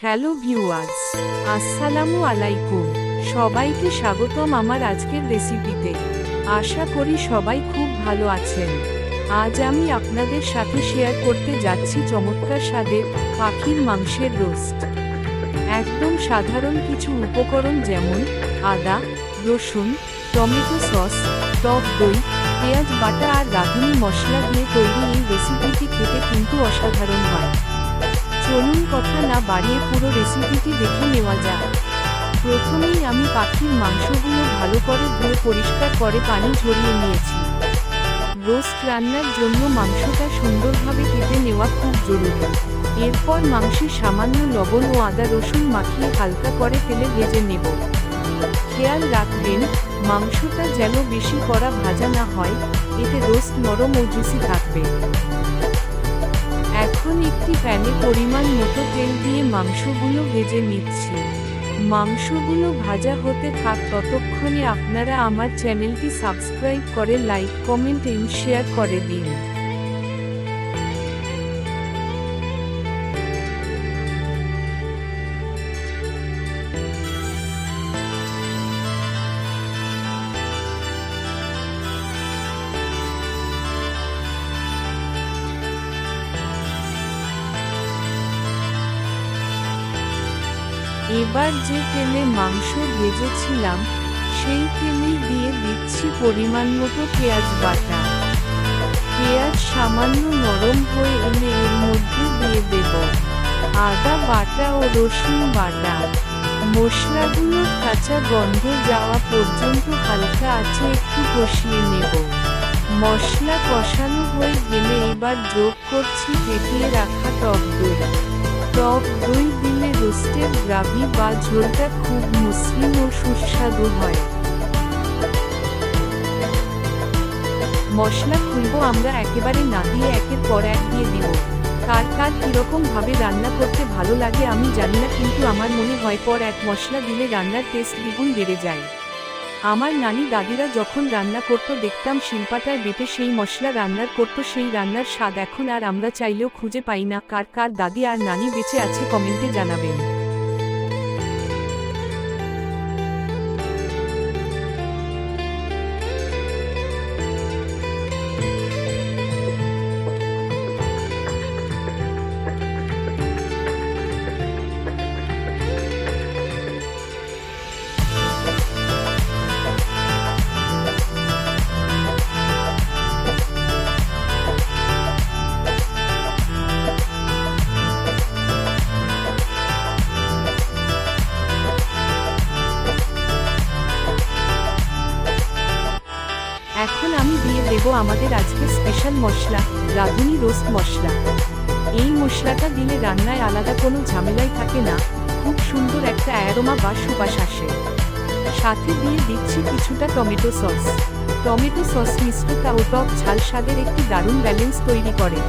Hello viewers, আসসালামু আলাইকুম। সবাইকে স্বাগতম আমার আজকের রেসিপিতে। আশা করি সবাই খুব ভালো আছেন। আজ আমি আপনাদের সাথে শেয়ার করতে যাচ্ছি চমৎকার স্বাদের পাখির মাংসের রোস্ট। একদম সাধারণ কিছু উপকরণ যেমন আদা, রসুন, টমেটো সস, টক দই, পেঁয়াজ বাটা আর রাঁধুনি মশলা দিয়ে তৈরি এই রেসিপিটি খেতে কিন্তু অসাধারণ হয়। চলুন কথা না বাড়িয়ে পুরো রেসিপিটি দেখে নেওয়া যাক। প্রথমেই আমি পাখির মাংসগুলো ভালো করে ধুয়ে পরিষ্কার করে পানি ঝরিয়ে নিয়েছি। রোস্ট রান্নার জন্য মাংসটা সুন্দরভাবে কেটে নেওয়া খুব জরুরি। এরপর মাংসে সামান্য লবণ ও আদা রসুন মাখিয়ে হালকা করে তেলে ভেজে নেব। খেয়াল রাখবেন মাংসটা যেন বেশি কড়া ভাজা না হয়, এতে রোস্ট নরম ও জুসি থাকবে। এখন একটি প্যানে পরিমাণ মতো তেল দিয়ে মাংসগুলো ভেজে নিচ্ছি। মাংসগুলো ভাজা হতে থাক ততক্ষণে আপনারা আমার চ্যানেলটি সাবস্ক্রাইব করে লাইক, কমেন্ট এবং শেয়ার করে দিন। এবার যে তেলে মাংস ভেজেছিলাম সেই তেলেই দিয়ে দিচ্ছি পরিমাণ মতো পেঁয়াজ বাটা। পেঁয়াজ সামান্য নরম হয়ে এলে এর মধ্যে দিয়ে দেব আদা বাটা ও রসুন বাটা। মশলাগুলোর কাঁচা গন্ধ যাওয়া পর্যন্ত হালকা আঁচে একটু কষিয়ে নেব। মশলা কষানো হয়ে গেলে এবার যোগ করছি ফেটিয়ে রাখা টক দই। টক দই দিলে রোস্টের গ্রাভি বা ঝোলটা খুব মসৃণ ও সুস্বাদু হয়। মশলা খুলবো আমরা একেবারে না দিয়ে একের পর এক দিয়ে দিব। কার কার কিরকম ভাবে রান্না করতে ভালো লাগে আমি জানি না, কিন্তু আমার মনে হয় পর এক মশলা দিলে রান্নার টেস্ট দ্বিগুণ বেড়ে যায়। আমার নানি দাদিরা যখন রান্না করত দেখতাম শিলপাটায় বেটে সেই মশলা রান্নার করত। সেই রান্নার স্বাদ এখন আর আমরা চাইলেও খুঁজে পাই না। কার কার দাদি আর নানি বেঁচে আছে কমেন্টে জানাবেন। এখন আমি দিয়ে দেব আমাদের আজকের স্পেশাল মশলা, রাঁধুনি রোস্ট মশলা। এই মশলাটা দিলে রান্নায় আলাদা কোনো ঝামেলাই থাকে না, খুব সুন্দর একটা অ্যারোমা বা সুবাস আসে। সাথে দিয়ে দিচ্ছি কিছুটা টমেটো সস। টমেটো সস মিষ্টতা ও টক ঝাল স্বাদের একটি দারুণ ব্যালেন্স তৈরি করে।